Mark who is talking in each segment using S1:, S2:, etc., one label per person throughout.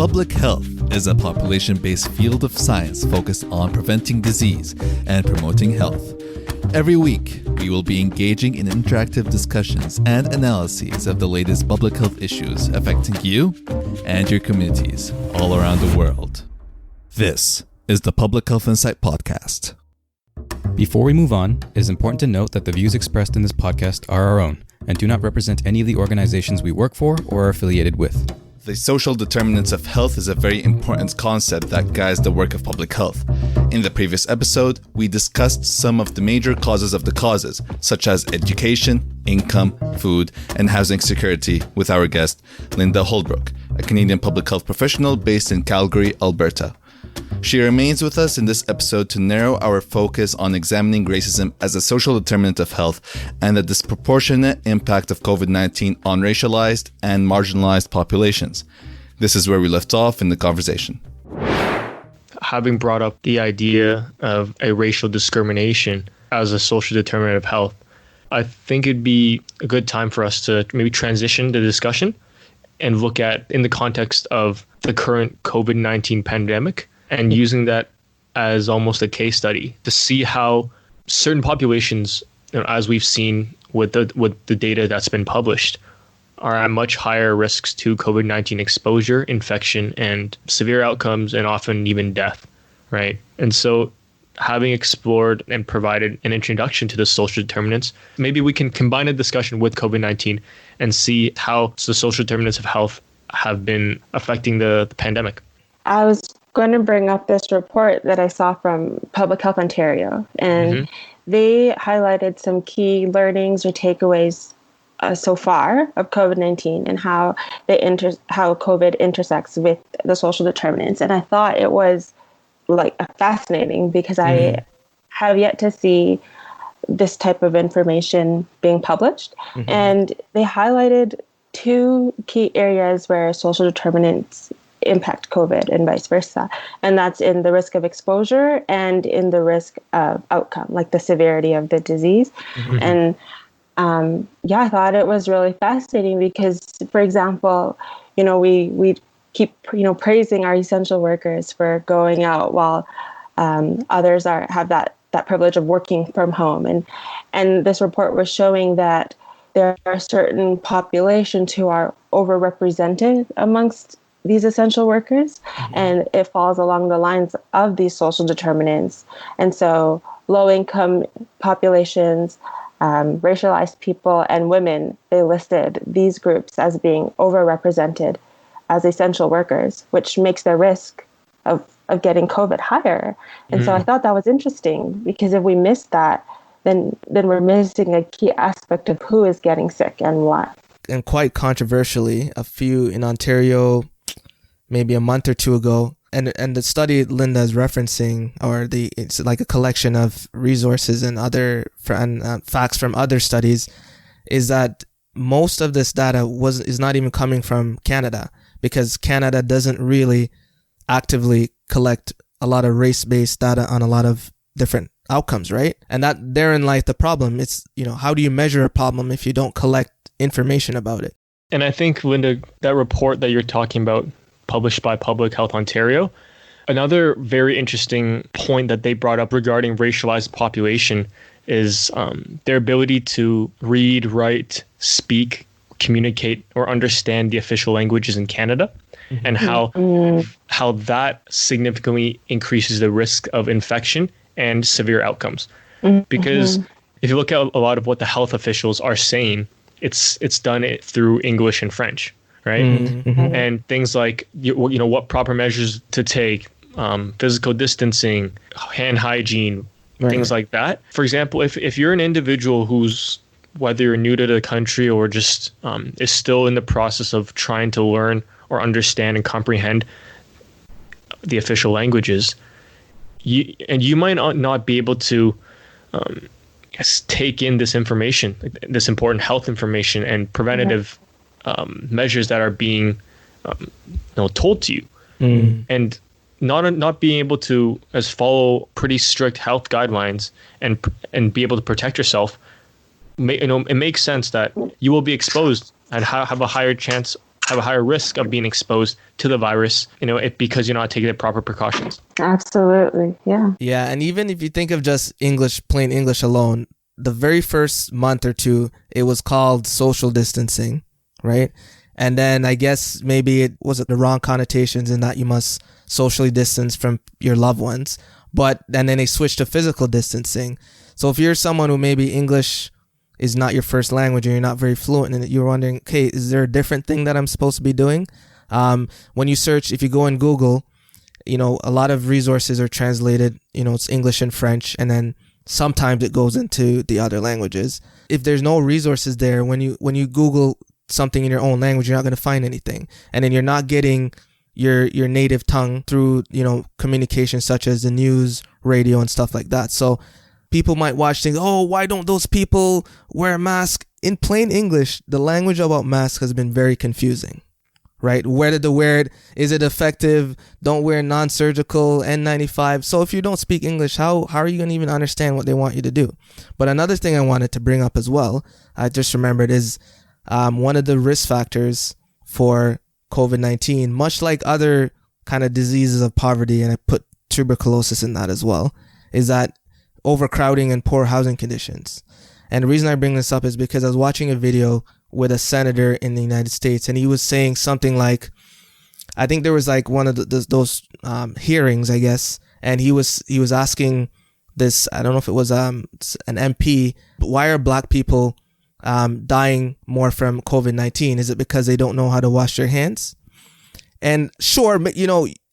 S1: Public health is a population-based field of science focused on preventing disease and promoting health. Every week, we will be engaging in interactive discussions and analyses of the latest public health issues affecting you and your communities all around the world. This is the Public Health Insight Podcast.
S2: Before we move on, it is important to note that the views expressed in this podcast are our own and do not represent any of the organizations we work for or are affiliated with.
S1: The social determinants of health is a very important concept that guides the work of public health. In the previous episode, we discussed some of the major causes of the causes, such as education, income, food, and housing security with our guest, Linda Holdbrook, a Canadian public health professional based in Calgary, Alberta. She remains with us in this episode to narrow our focus on examining racism as a social determinant of health and the disproportionate impact of COVID-19 on racialized and marginalized populations. This is where we left off in the conversation.
S3: Having brought up the idea of a racial discrimination as a social determinant of health, I think it'd be a good time for us to maybe transition the discussion and look at in the context of the current COVID-19 pandemic, and using that as almost a case study to see how certain populations, as we've seen with the data that's been published, are at much higher risks to COVID-19 exposure, infection, and severe outcomes, and often even death, right? And so having explored and provided an introduction to the social determinants, maybe we can combine a discussion with COVID-19 and see how the social determinants of health have been affecting the pandemic.
S4: I was going to bring up this report that I saw from Public Health Ontario, and they highlighted some key learnings or takeaways so far of COVID-19 and how COVID intersects with the social determinants. And I thought it was fascinating because I have yet to see this type of information being published. And they highlighted two key areas where social determinants impact COVID and vice versa. And that's in the risk of exposure and in the risk of outcome, like the severity of the disease. And I thought it was really fascinating because, for example, we keep, praising our essential workers for going out while others have that privilege of working from home. And this report was showing that there are certain populations who are overrepresented amongst these essential workers, and it falls along the lines of these social determinants. And so low-income populations, racialized people, and women, they listed these groups as being overrepresented as essential workers, which makes their risk of getting COVID higher. And so I thought that was interesting, because if we miss that, then we're missing a key aspect of who is getting sick and why.
S5: And quite controversially, a few in Ontario maybe a month or two ago, and the study Linda is referencing, it's like a collection of resources and other facts from other studies, is that most of this data is not even coming from Canada, because Canada doesn't really actively collect a lot of race-based data on a lot of different outcomes, right? And that therein lies the problem. It's, how do you measure a problem if you don't collect information about it?
S3: And I think, Linda, that report that you're talking about, published by Public Health Ontario, another very interesting point that they brought up regarding racialized population is their ability to read, write, speak, communicate, or understand the official languages in Canada, and how that significantly increases the risk of infection and severe outcomes. Because if you look at a lot of what the health officials are saying, it's done through English and French, right? And things like what proper measures to take, physical distancing, hand hygiene, things like that. For example, if you're an individual who's, whether you're new to the country or just is still in the process of trying to learn or understand and comprehend the official languages, you might not be able to take in this information, this important health information and preventative measures that are being told to you, and not being able to follow pretty strict health guidelines and be able to protect yourself. It makes sense that you will be exposed and have a higher chance have a higher risk of being exposed to the virus, because you're not taking the proper precautions.
S4: Absolutely. Yeah.
S5: Yeah. And even if you think of just English, plain English alone, the very first month or two, it was called social distancing, right? And then I guess maybe it was the wrong connotations in that you must socially distance from your loved ones. And then they switched to physical distancing. So if you're someone who maybe English is not your first language and you're not very fluent in it, you're wondering, okay, is there a different thing that I'm supposed to be doing? When you search, if you go in Google, a lot of resources are translated, it's English and French, and then sometimes it goes into the other languages. If there's no resources there, when you Google something in your own language, you're not going to find anything. And then you're not getting your native tongue through, communication such as the news, radio, and stuff like that. So people might watch things, oh, why don't those people wear a mask? In plain English, the language about masks has been very confusing, right? Whether to wear it, is it effective? Don't wear non-surgical N95. So if you don't speak English, how are you going to even understand what they want you to do? But another thing I wanted to bring up as well, I just remembered, is one of the risk factors for COVID-19, much like other kind of diseases of poverty, and I put tuberculosis in that as well, is that overcrowding and poor housing conditions. And the reason I bring this up is because I was watching a video with a senator in the United States, and he was saying something like, I think there was like one of those hearings, I guess, and he was asking this, I don't know if it was an MP, but why are black people dying more from COVID-19? Is it because they don't know how to wash their hands? And sure,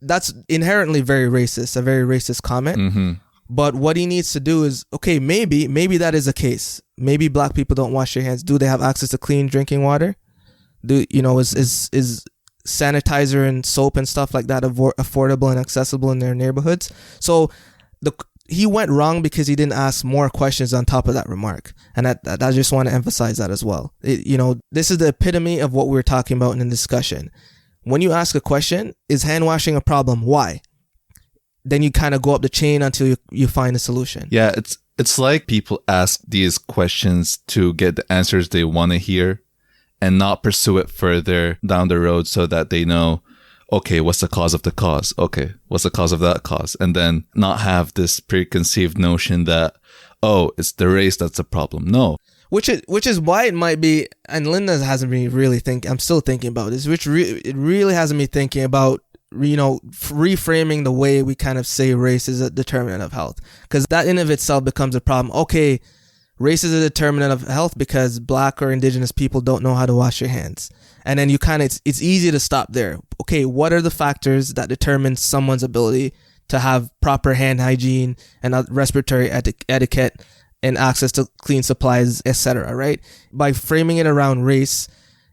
S5: that's inherently a very racist comment. Mm-hmm. But what he needs to do is, okay, maybe that is the case. Maybe black people don't wash their hands. Do they have access to clean drinking water? Is sanitizer and soap and stuff like that affordable and accessible in their neighborhoods? So he went wrong because he didn't ask more questions on top of that remark. And I just want to emphasize that as well. This is the epitome of what we were talking about in the discussion. When you ask a question, is hand washing a problem? Why? Then you kind of go up the chain until you find a solution.
S1: Yeah, it's like people ask these questions to get the answers they want to hear and not pursue it further down the road so that they know, okay, what's the cause of the cause? Okay, what's the cause of that cause? And then not have this preconceived notion that, oh, it's the race that's the problem. No.
S5: Which is why it might be, and Linda hasn't been really thinking, I'm still thinking about this, it really hasn't me thinking about, reframing the way we kind of say race is a determinant of health, because that in of itself becomes a problem. Okay, race is a determinant of health because black or indigenous people don't know how to wash your hands. And then it's easy to stop there. Okay, what are the factors that determine someone's ability to have proper hand hygiene and respiratory etiquette and access to clean supplies, etc., right? By framing it around race,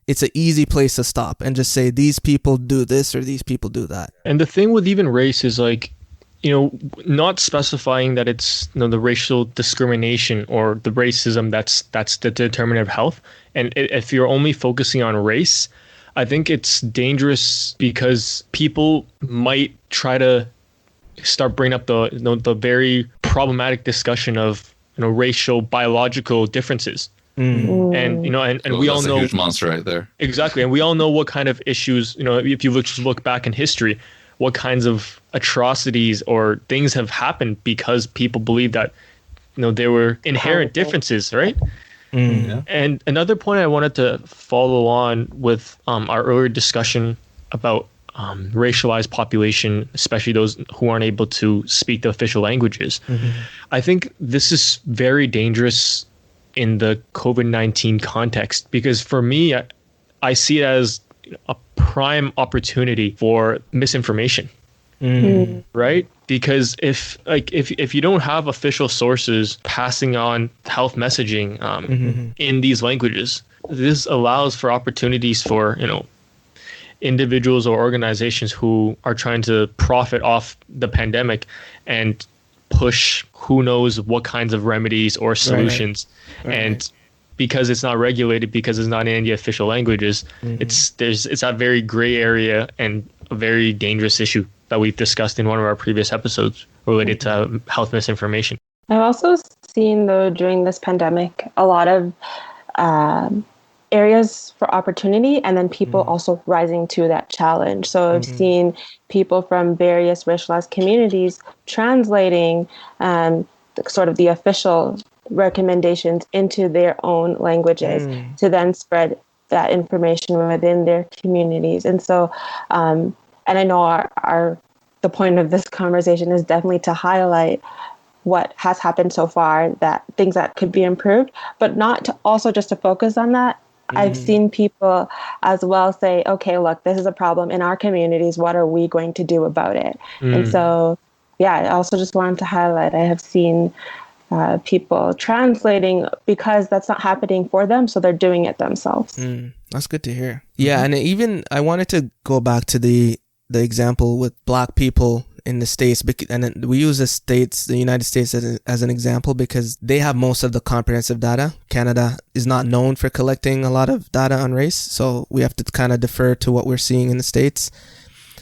S5: it's an easy place to stop and just say these people do this or these people do that.
S3: And the thing with even race is like, not specifying that it's the racial discrimination or the racism that's the determinant of health. And if you're only focusing on race, I think it's dangerous because people might try to start bringing up the very problematic discussion of racial biological differences.
S5: Mm.
S3: And we all know,
S1: a huge monster right there.
S3: Exactly. And we all know what kind of issues, if you just look back in history, what kinds of atrocities or things have happened because people believe that, there were inherent differences, right?
S5: Mm.
S1: Yeah.
S3: And another point I wanted to follow on with our earlier discussion about racialized population, especially those who aren't able to speak the official languages. Mm-hmm. I think this is very dangerous in the COVID-19 context, because for me, I see it as a prime opportunity for misinformation, right? Because if you don't have official sources passing on health messaging in these languages, this allows for opportunities for individuals or organizations who are trying to profit off the pandemic and push who knows what kinds of remedies or solutions. Right. And because it's not regulated, because it's not in any official languages, it's that very gray area and a very dangerous issue that we've discussed in one of our previous episodes related to health misinformation.
S4: I've also seen, though, during this pandemic, a lot of areas for opportunity, and then people also rising to that challenge. So I've seen people from various racialized communities translating sort of the official recommendations into their own languages to then spread that information within their communities. And so, and I know the point of this conversation is definitely to highlight what has happened so far, that things that could be improved, but not to also just to focus on that. I've seen people as well say, okay, look, this is a problem in our communities. What are we going to do about it? And so, yeah, I also just wanted to highlight, I have seen people translating because that's not happening for them. So they're doing it themselves.
S5: That's good to hear. Yeah. And even I wanted to go back to the example with Black people in the States, and we use the United States as an example because they have most of the comprehensive data. Canada is not known for collecting a lot of data on race, so we have to kind of defer to what we're seeing in the States.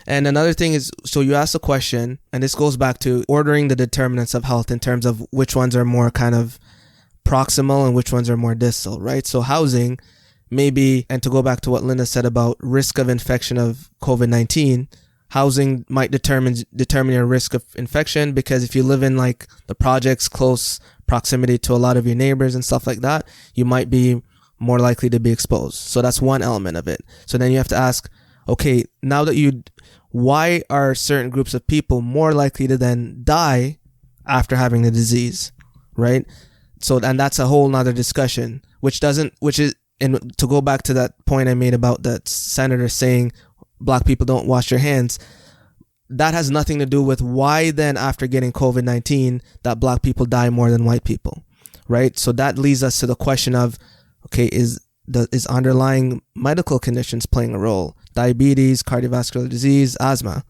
S5: And another thing is, so you asked a question, and this goes back to ordering the determinants of health in terms of which ones are more kind of proximal and which ones are more distal, right? So housing, maybe, and to go back to what Linda said about risk of infection of COVID-19, housing might determine your risk of infection, because if you live in like the projects, close proximity to a lot of your neighbors and stuff like that, you might be more likely to be exposed. So that's one element of it. So then you have to ask, okay, now that why are certain groups of people more likely to then die after having the disease, right? So, and that's a whole nother discussion, and to go back to that point I made about that senator saying Black people don't wash their hands, that has nothing to do with why then after getting COVID-19 that Black people die more than white people, right? So that leads us to the question of, okay, is underlying medical conditions playing a role? Diabetes, cardiovascular disease, asthma.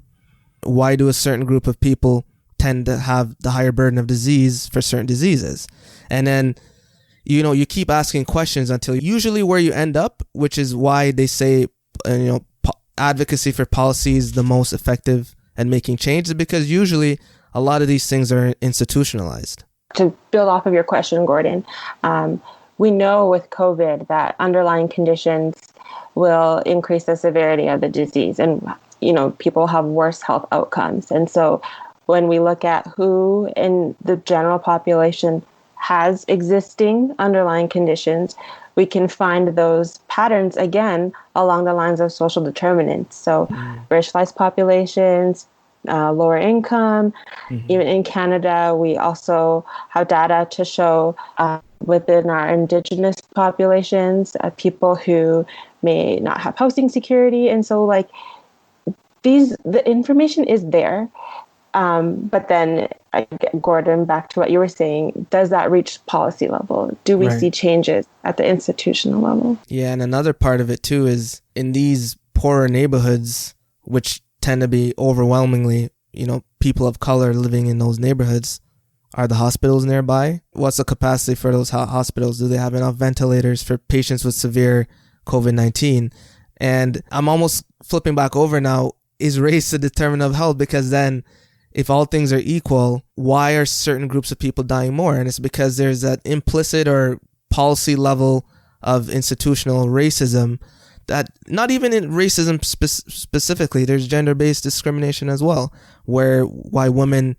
S5: Why do a certain group of people tend to have the higher burden of disease for certain diseases? And then, you keep asking questions until usually where you end up, which is why they say, advocacy for policy is the most effective at making change, because usually a lot of these things are institutionalized.
S4: To build off of your question, Gordon, we know with COVID that underlying conditions will increase the severity of the disease, and people have worse health outcomes. And so when we look at who in the general population has existing underlying conditions, we can find those patterns again along the lines of social determinants. So racialized populations, lower income. Even in Canada, we also have data to show within our Indigenous populations, people who may not have housing security. And so the information is there. But then, Gordon, back to what you were saying, does that reach policy level? Do we see changes at the institutional level? Yeah,
S5: and another part of it too is in these poorer neighborhoods, which tend to be overwhelmingly, people of color living in those neighborhoods, are the hospitals nearby? What's the capacity for those hospitals? Do they have enough ventilators for patients with severe COVID-19? And I'm almost flipping back over now, is race a determinant of health? Because then, if all things are equal, why are certain groups of people dying more? And it's because there's that implicit or policy level of institutional racism that, not even in racism specifically, there's gender-based discrimination as well, why women,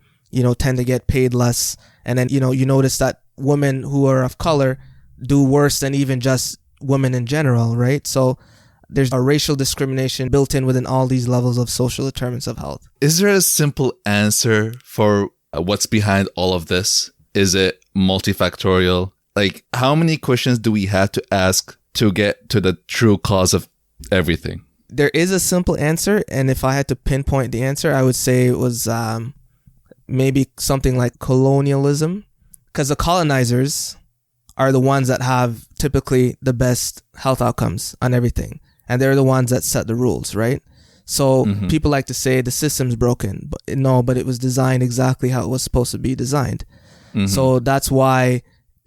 S5: tend to get paid less. And then, you notice that women who are of color do worse than even just women in general, right? So there's a racial discrimination built in within all these levels of social determinants of health.
S1: Is there a simple answer for what's behind all of this? Is it multifactorial? How many questions do we have to ask to get to the true cause of everything?
S5: There is a simple answer, and if I had to pinpoint the answer, I would say it was maybe something like colonialism, because the colonizers are the ones that have typically the best health outcomes on everything. And they're the ones that set the rules, right? So people like to say the system's broken, but it was designed exactly how it was supposed to be designed. So that's why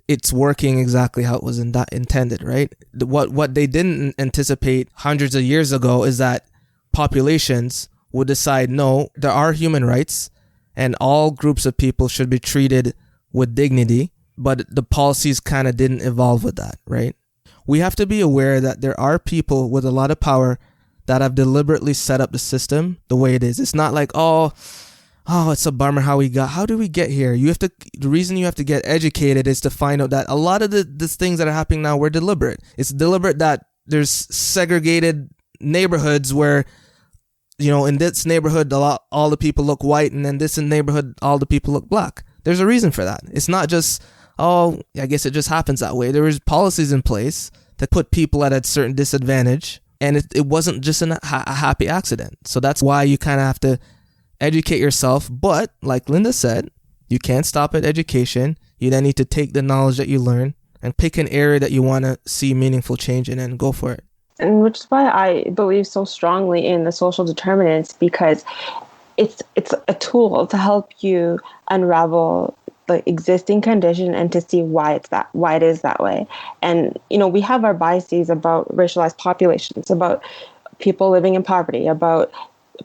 S5: it's working exactly how it was intended, right? What they didn't anticipate hundreds of years ago is that populations would decide, no, there are human rights and all groups of people should be treated with dignity, but the policies kind of didn't evolve with that, right? we have to be aware that there are people with a lot of power that have deliberately set up the system the way it is. It's not like, oh, it's a bummer how do we get here? The reason you have to get educated is to find out that a lot of these things that are happening now were deliberate. It's deliberate that there's segregated neighborhoods where, in this neighborhood, all the people look white, and then this neighborhood, all the people look black. There's a reason for that. It's not just, I guess it just happens that way. There was policies in place to put people at a certain disadvantage, and it wasn't just a happy accident. So that's why you kind of have to educate yourself. But like Linda said, you can't stop at education. You then need to take the knowledge that you learn and pick an area that you want to see meaningful change in and go for it.
S4: And which is why I believe so strongly in the social determinants, because it's a tool to help you unravel the existing condition and to see why it is that way. And we have our biases about racialized populations, about people living in poverty, about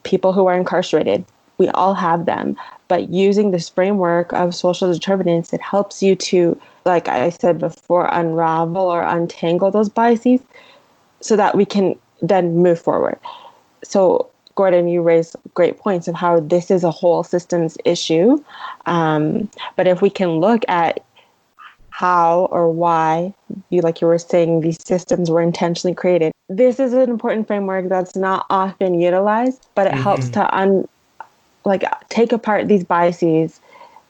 S4: people who are incarcerated. We all have them, but using this framework of social determinants, it helps you to, like I said before, unravel or untangle those biases so that we can then move forward. So Gordon, you raised great points of how this is a whole systems issue. But if we can look at how or why, like you were saying, these systems were intentionally created, this is an important framework that's not often utilized, but it helps to take apart these biases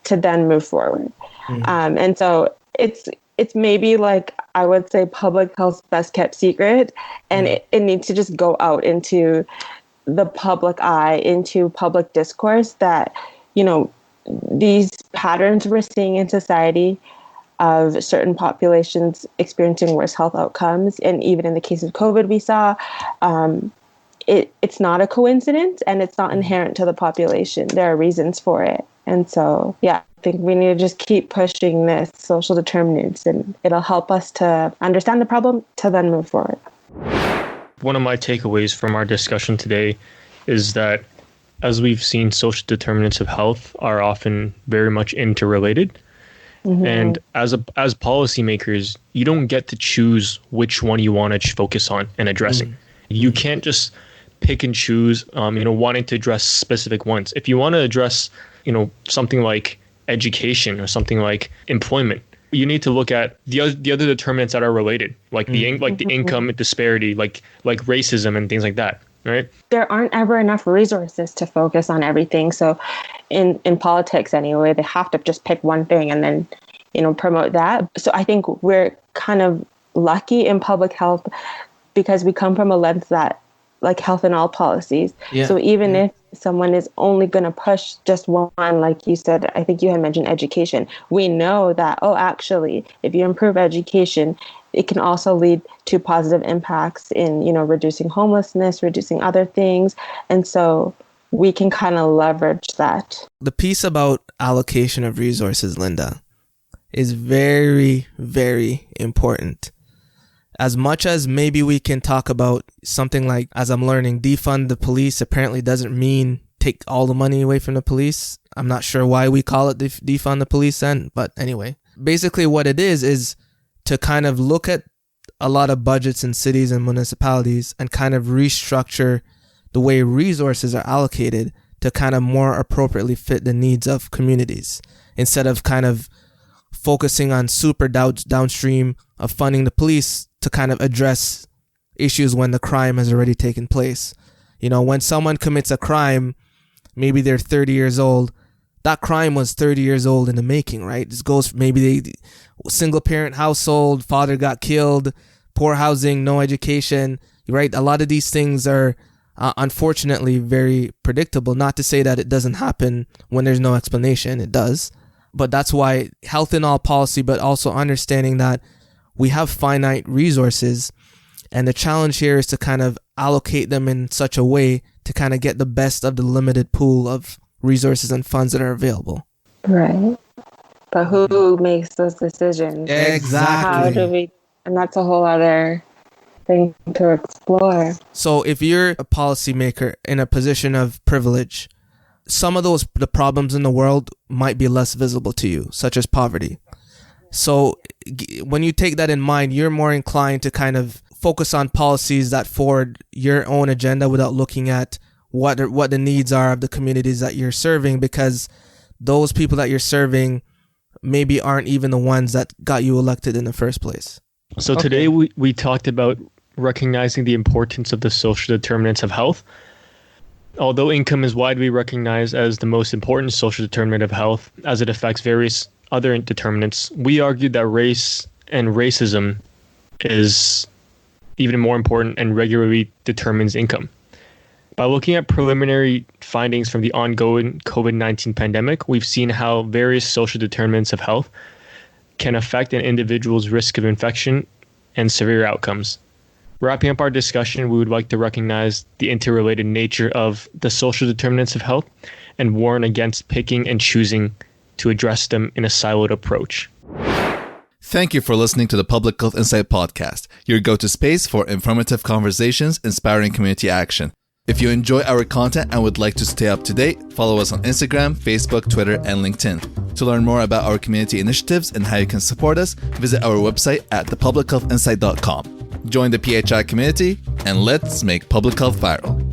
S4: to then move forward. And so it's maybe, like I would say, public health's best kept secret, and it needs to just go out into the public eye, into public discourse, that these patterns we're seeing in society of certain populations experiencing worse health outcomes, and even in the case of COVID we saw, it's not a coincidence, and it's not inherent to the population. There are reasons for it. And so, I think we need to just keep pushing this social determinants, and it'll help us to understand the problem to then move forward.
S3: One of my takeaways from our discussion today is that, as we've seen, social determinants of health are often very much interrelated. And as policymakers, you don't get to choose which one you want to focus on and addressing. You can't just pick and choose, wanting to address specific ones. If you want to address, something like education or something like employment, you need to look at the other determinants that are related, like the income disparity, like racism and things like that. Right?
S4: There aren't ever enough resources to focus on everything. So in politics anyway, they have to just pick one thing and then, promote that. So I think we're kind of lucky in public health because we come from a lens that, like, health in all policies. So even if someone is only going to push just one, like you said, I think you had mentioned education, we know that, actually, if you improve education, it can also lead to positive impacts in, reducing homelessness, reducing other things. And so we can kind of leverage that.
S5: The piece about allocation of resources, Linda, is very, very important. As much as maybe we can talk about something like, as I'm learning, defund the police apparently doesn't mean take all the money away from the police. I'm not sure why we call it defund the police then, but anyway. Basically what it is to kind of look at a lot of budgets in cities and municipalities and kind of restructure the way resources are allocated to kind of more appropriately fit the needs of communities, instead of kind of focusing on super downstream of funding the police to kind of address issues when the crime has already taken place. When someone commits a crime, maybe they're 30 years old, that crime was 30 years old in the making, right? This goes, maybe they single parent household, father got killed, poor housing, no education, right? A lot of these things are unfortunately very predictable. Not to say that it doesn't happen when there's no explanation, it does. But that's why health in all policy, but also understanding that we have finite resources, and the challenge here is to kind of allocate them in such a way to kind of get the best of the limited pool of resources and funds that are available.
S4: Right. But who makes those decisions?
S5: Exactly.
S4: How do we, and that's a whole other thing to explore.
S5: So if you're a policymaker in a position of privilege, some of the problems in the world might be less visible to you, such as poverty. So when you take that in mind, you're more inclined to kind of focus on policies that forward your own agenda without looking at what the needs are of the communities that you're serving, because those people that you're serving maybe aren't even the ones that got you elected in the first place.
S3: So today we talked about recognizing the importance of the social determinants of health. Although income is widely recognized as the most important social determinant of health, as it affects various other determinants, we argued that race and racism is even more important and regularly determines income. By looking at preliminary findings from the ongoing COVID-19 pandemic, we've seen how various social determinants of health can affect an individual's risk of infection and severe outcomes. Wrapping up our discussion, we would like to recognize the interrelated nature of the social determinants of health and warn against picking and choosing to address them in a siloed approach.
S1: Thank you for listening to the Public Health Insight Podcast, your go-to space for informative conversations, inspiring community action. If you enjoy our content and would like to stay up to date, follow us on Instagram, Facebook, Twitter, and LinkedIn. To learn more about our community initiatives and how you can support us, visit our website at thepublichealthinsight.com. Join the PHI community, and let's make public health viral.